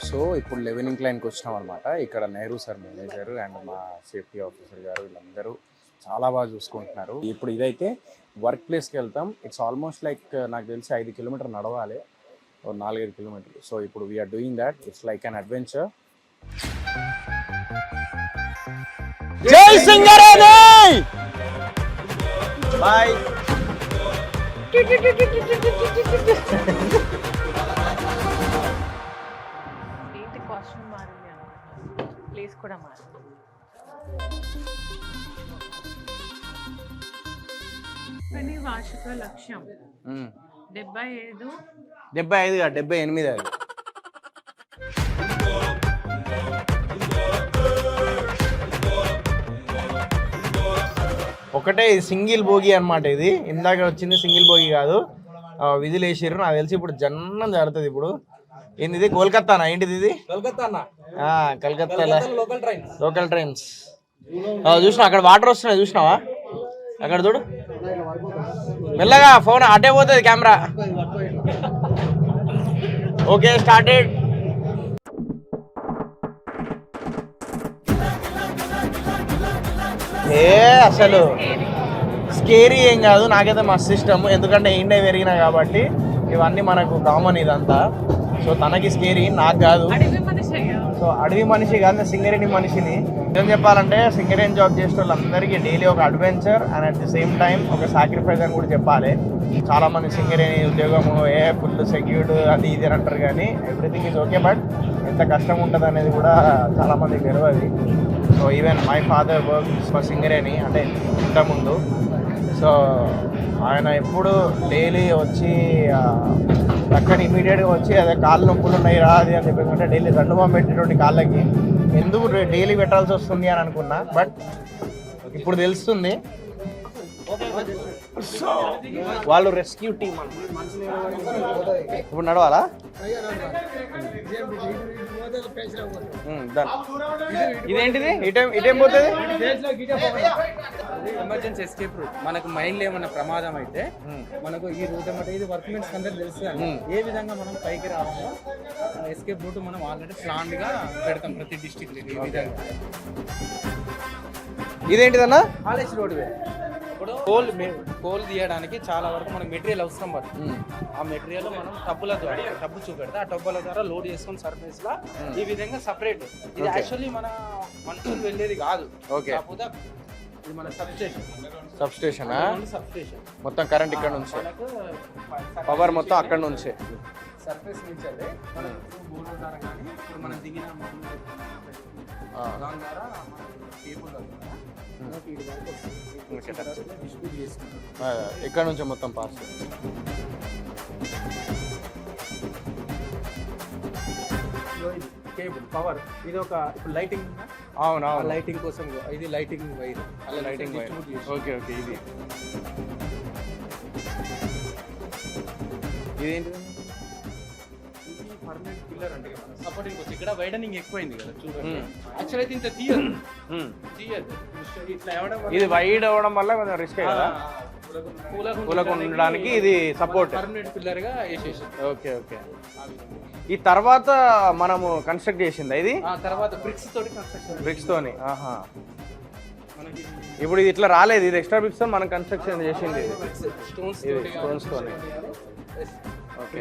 So ఇప్పుడు 11 ఇంక్లైన్కి వచ్చినాం అనమాట. ఇక్కడ నెహ్రూ సార్ మేనేజర్ అండ్ మా సేఫ్టీ ఆఫీసర్ గారు వీళ్ళందరూ చాలా బాగా చూసుకుంటున్నారు. ఇప్పుడు ఇదైతే వర్క్ ప్లేస్కి వెళ్తాం. ఇట్స్ ఆల్మోస్ట్ లైక్ నాకు తెలిసి 5 కిలోమీటర్ నడవాలి, 4-5 కిలోమీటర్లు. సో ఇప్పుడు we're doing that. It's like an adventure. జై సింగరేణి! బాయ్. కాస్ట్యూమ్ మారింది అనుకుంటా, ప్లేస్ కూడా మారింది. కానీ వార్షిక లక్ష్యం 75 కాదు 78 అది. ఒకటే సింగిల్ భోగి అనమాట. ఇది ఇందాక వచ్చింది సింగిల్ భోగి కాదు, విధులు వేసారు. నాకు తెలిసి ఇప్పుడు జన్నం జరుగుతుంది. ఇప్పుడు ఏంది ఇది? కోల్కత్తానా? ఏంటిది ఇది? Calcutta local trains. చూసినా అక్కడ వాటర్ వస్తున్నాయి, చూసినావా? అక్కడ చూడు, మెల్లగా ఫోన్ అటే పోతుంది కెమెరా. Okay, started. అసలు స్కేరీ ఏం కాదు, నాకైతే మస్తు ఇష్టం. ఎందుకంటే ఇండియా పెరిగినా కాబట్టి ఇవన్నీ మనకు కామన్ ఇదంతా. సో తనకి స్కేరీ, నాకు కాదు. సో అడవి మనిషి కాదు, సింగరేణి మనిషిని. ఏం చెప్పాలంటే సింగరేణి జాబ్ చేసే వాళ్ళందరికీ డైలీ ఒక adventure and at the same time ఒక సాక్రిఫైస్ అని కూడా చెప్పాలి. చాలా మంది సింగరేణి ఉద్యోగము ఫుల్ సెక్యూర్డ్ అది ఇది అని అంటారు, కానీ ఎవ్రీథింగ్ ఈజ్ ఓకే. బట్ ఎంత కష్టం ఉంటుంది అనేది కూడా చాలా మందికి తెలియదు. So even my father work for Singareni, అంటే ఇంతకుముందు. సో ఆయన ఎప్పుడు డైలీ వచ్చి పక్కన ఇమీడియట్గా వచ్చి అదే కాళ్ళు నొప్పులు ఉన్నాయి రా అది అని చెప్పేసి అంటే డైలీ దండుమం పెట్టేటువంటి కాళ్ళకి ఎందుకు డైలీ పెట్టాల్సి వస్తుంది అని అనుకున్నా. బట్ ఇప్పుడు తెలుస్తుంది. సో వాళ్ళు రెస్క్యూ టీమ్ ఇప్పుడు నడవాలా? ఇదేంటిది? ఇటేం పోతుంది? Emergency escape route. మనకు మైండ్ ఏమన్నా ప్రమాదం అయితే మనకు ఈ రూట్ ఏమంటే ఇది వర్క్మెన్స్ అందరూ తెలుసు. ఏ విధంగా మనం పైకి రావాలో ఎస్కేప్ రూట్ మనం ఆల్రెడీ ప్లాన్ గా పెడతాం ప్రతి డిస్ట్రిక్ట్. ఈ విధంగా ఇదేంటిదన్నా? College roadway. ఇప్పుడు కోల్ తీయడానికి చాలా వరకు మనకు మెటీరియల్ అవసరం పడుతుంది. ఆ మెటీరియల్ మనం టబ్బుల ద్వారా టబ్బు చూపెడితే ఆ టబ్బుల ద్వారా లోడ్ చేసుకుని సర్ఫేస్ లా ఈ విధంగా సపరేట్. ఇది యాక్చువల్లీ మన మనుషులు వెళ్ళేది కాదు, కాకపోతే ఇది మన సబ్స్టేషన్. మొత్తం కరెంట్ ఇక్కడ నుంచి, పవర్ మొత్తం అక్కడ నుంచి సర్ఫేస్ నుంచి మనం దిగిన దాని ద్వారా కేబుల్ ఇక్కడ నుంచి మొత్తం పాస్. కేబుల్ పవర్ ఇది ఒక ఇప్పుడు లైటింగ్. అవునా? లైటింగ్ కోసం ఇది లైటింగ్ వైర్. అలా లైటింగ్ వైర్. Okay okay. ఇదేంటి? పర్మనెంట్ పిల్లర్ అంటే సపోర్టింగ్ కోసం. ఇక్కడ వైడనింగ్ ఎక్కువైంది కదా చూడండి. యాక్చువల్ అయితే ఇంత తీయదు. ఇట్లా ఇది వైడ్ అవ్వడం వల్ల కొంచెం రిస్క్ కదా, కూలకు ఉండడానికి ఇది సపోర్ట్ పర్మనెంట్ పిల్లర్ గా వేసేసి. Okay okay. ఈ తర్వాత మనము కన్స్ట్రక్ట్ చేసింది ఇది తర్వాత బ్రిక్స్ తోటి కన్స్ట్రక్షన్. బ్రిక్స్ తోని. ఇప్పుడు ఇది ఇట్లా రాలేదు, ఇది ఎక్స్ట్రా బ్రిక్స్ తో మనం కన్స్ట్రక్షన్ చేసింది. స్టోన్స్ తోని. ఓకే.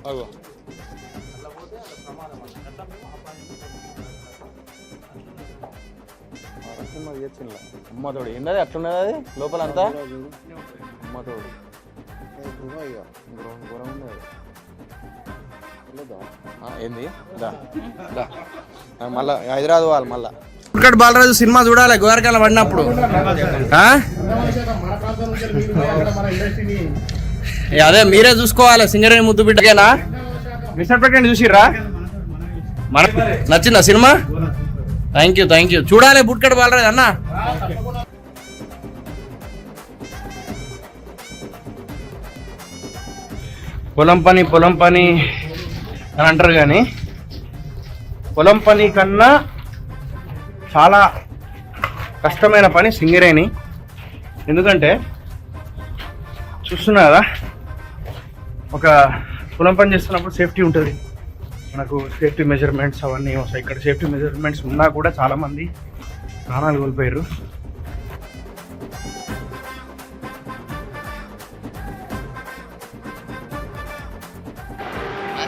అగో అమ్మతోడు ఏంటది అట్లున్నది? అది లోపల అంతా అమ్మతోడు ఏంది? మళ్ళా హైదరాబాద్ వాళ్ళు మళ్ళా ఇక్కడ బాలరాజు సినిమా చూడాలి గోరకాల పడినప్పుడు. అదే మీరే చూసుకోవాలి. సింగరేణి ముద్దు బిడ్డకేనా? Mister president చూసిర్రా? మన నచ్చిందా సినిమా? Thank you. చూడాలి బుట్కడ్ బాలరాజు అన్న. పొలం పని అని అంటారు, కానీ పొలం పని కన్నా చాలా కష్టమైన పని సింగరేణి. ఎందుకంటే చూస్తున్నా కదా, ఒక పొలం పని చేస్తున్నప్పుడు సేఫ్టీ ఉంటుంది, మనకు సేఫ్టీ మెజర్మెంట్స్ అవన్నీ వస్తాయి. ఇక్కడ సేఫ్టీ మెజర్మెంట్స్ ఉన్నా కూడా చాలామంది ప్రాణాలు కోల్పోయారు.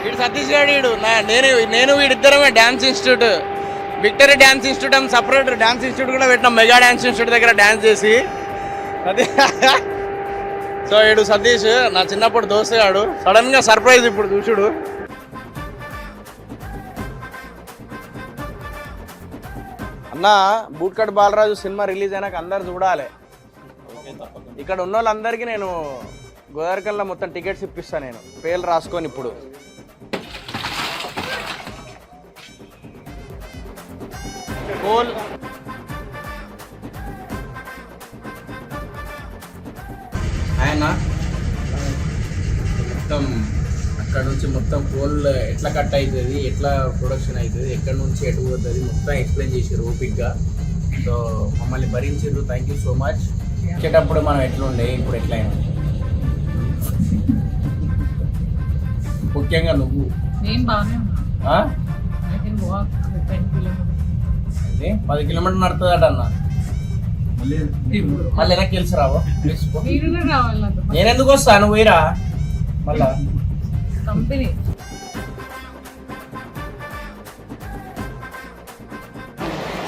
వీడు సతీష్ గారు, నేను వీడిద్దరమే dance institute, victory dance institute అని సపరేట్ డ్యాన్స్ ఇన్స్టిట్యూట్ కూడా పెట్టినాం. మెగా డ్యాన్స్ ఇన్స్టిట్యూట్ దగ్గర డ్యాన్స్ చేసి అదే. సో వీడు సతీష్ నా చిన్నప్పుడు దోస్తుగాడు, సడన్గా సర్ప్రైజ్ ఇప్పుడు చూసుడు. అన్న బూట్కట్ బాలరాజు సినిమా రిలీజ్ అయినాక అందరు చూడాలి. ఇక్కడ ఉన్న వాళ్ళందరికీ నేను గోదావరికల్లా మొత్తం టికెట్స్ ఇప్పిస్తాను, నేను పేర్లు రాసుకొని. ఇప్పుడు గోల్ ఆయన మొత్తం అక్కడ నుంచి మొత్తం కోల్ ఎట్లా కట్ అవుతుంది, ఎట్లా ప్రొడక్షన్ అవుతుంది, ఎక్కడి నుంచి ఎటు పోతుంది మొత్తం ఎక్స్ప్లెయిన్ చేసారు ఓపిక్గా. సో మమ్మల్ని భరించారు, థ్యాంక్ యూ సో మచ్. వచ్చేటప్పుడు మనం ఎట్లుండే ఇప్పుడు ఎట్లయినా, ముఖ్యంగా నువ్వు నేను బాగానే ఉన్నా. 10 కిలోమీటర్లు నడుతుందట అన్న. మళ్ళీ వెనక్కి తెలిసి రావో, నేను ఎందుకు వస్తా, నువ్వు పోయిరా మళ్ళా కంపెనీ.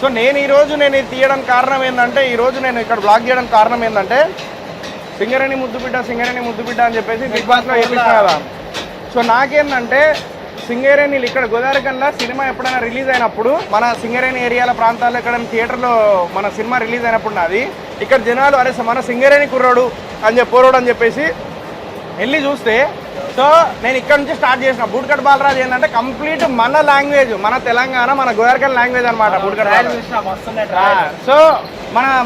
సో నేను ఇది తీయడానికి కారణం ఏంటంటే, ఈరోజు నేను ఇక్కడ బ్లాగ్ చేయడానికి కారణం ఏంటంటే, సింగరేణి ముద్దుబిడ్డ అని చెప్పేసి బిగ్ బాస్లో వేపించిన కదా. సో నాకేంటంటే సింగరేణిలు ఇక్కడ గోదావరికల్లా సినిమా ఎప్పుడైనా రిలీజ్ అయినప్పుడు, మన సింగరేణి ఏరియాల ప్రాంతాల్లో ఎక్కడైనా థియేటర్లో మన సినిమా రిలీజ్ అయినప్పుడు నాది ఇక్కడ జనాలు అరే మన సింగరేణి కుర్రోడు అని చెప్పేసి వెళ్ళి చూస్తే, సో నేను ఇక్కడ నుంచి స్టార్ట్ చేసిన. బూట్కట్ బాలరాజు ఏంటంటే కంప్లీట్ మన లాంగ్వేజ్, మన తెలంగాణ, మన గోదావరికల్ లాంగ్వేజ్ అనమాట బూట్కట్ బాలరాజు. సో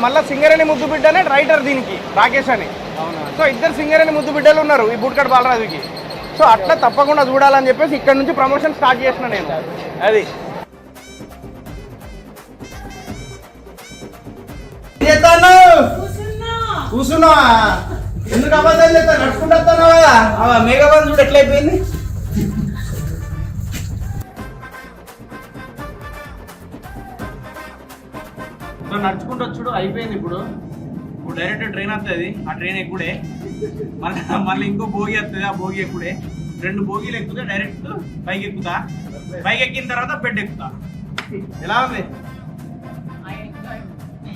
మళ్ళీ సింగరేణి ముద్దు బిడ్డనే రైటర్ దీనికి, రాకేష్ అని. సో ఇద్దరు సింగరేణి ముద్దు బిడ్డలు ఉన్నారు ఈ బూట్కట్ బాలరాజుకి. సో అట్లా తప్పకుండా చూడాలని చెప్పేసి ఇక్కడ నుంచి ప్రమోషన్ స్టార్ట్ చేసిన నేను. అది కూర్చున్నా ఎందుకు అబద్ధాలు చెప్తా, నడుచుకుంటూ వస్తున్నావు కదా. మేఘాబంధ్ చూడు ఎట్లయిపోయింది. నడుచుకుంటూ వచ్చుడు అయిపోయింది. ఇప్పుడు డైరెక్ట్ ట్రైన్ వస్తుంది, ఆ ట్రైన్ ఎక్కుడే, మళ్ళీ ఇంకో భోగి వస్తుంది, ఆ భోగి ఎక్కుడే. 2 భోగిలు ఎక్కుతే డైరెక్ట్ పైకి ఎక్కుతా. పైకి ఎక్కిన తర్వాత బెడ్ ఎక్కుతా. ఎలా ఉంది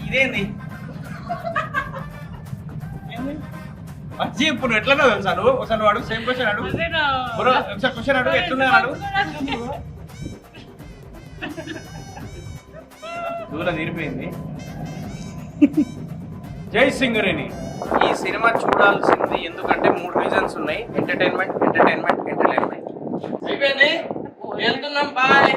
ఇదేంది వచ్చి ఇప్పుడు ఎట్లన్నా తెలుసా నువ్వు? ఒకసారి అడుగు, సేమ్ క్వశ్చన్ అడుగు, ఒకసారి క్వశ్చన్ అడుగు, ఎట్లున్నా అడుగు. దూరం తీరిపోయింది. జై సింగరేణి. ఈ సినిమా చూడాల్సింది ఎందుకంటే 3 రీజన్స్ ఉన్నాయి. ఎంటర్టైన్మెంట్. అయిపోయింది, వెళ్తున్నాం, bye.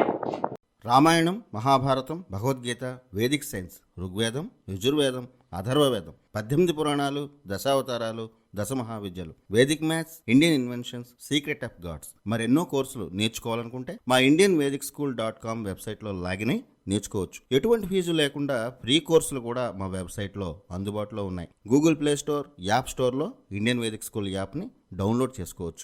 Ramayanam, Mahabharatam, Bhagavadgita, Vedic science, Rigvedam, Yajurvedam, Atharvavedam, 18 పురాణాలు, దశావతారాలు, 10 మహావిద్యలు, Vedic maths, Indian inventions, secret of gods, మరెన్నో కోర్సులు నేర్చుకోవాలనుకుంటే మా indianvedicSchool.com వెబ్సైట్లో లాగిన్ అయి నేర్చుకోవచ్చు. ఎటువంటి ఫీజు లేకుండా ఫ్రీ కోర్సులు కూడా మా వెబ్సైట్లో అందుబాటులో ఉన్నాయి. గూగుల్ ప్లే స్టోర్, యాప్ స్టోర్లో ఇండియన్ వేదిక్ స్కూల్ యాప్ని డౌన్లోడ్ చేసుకోవచ్చు.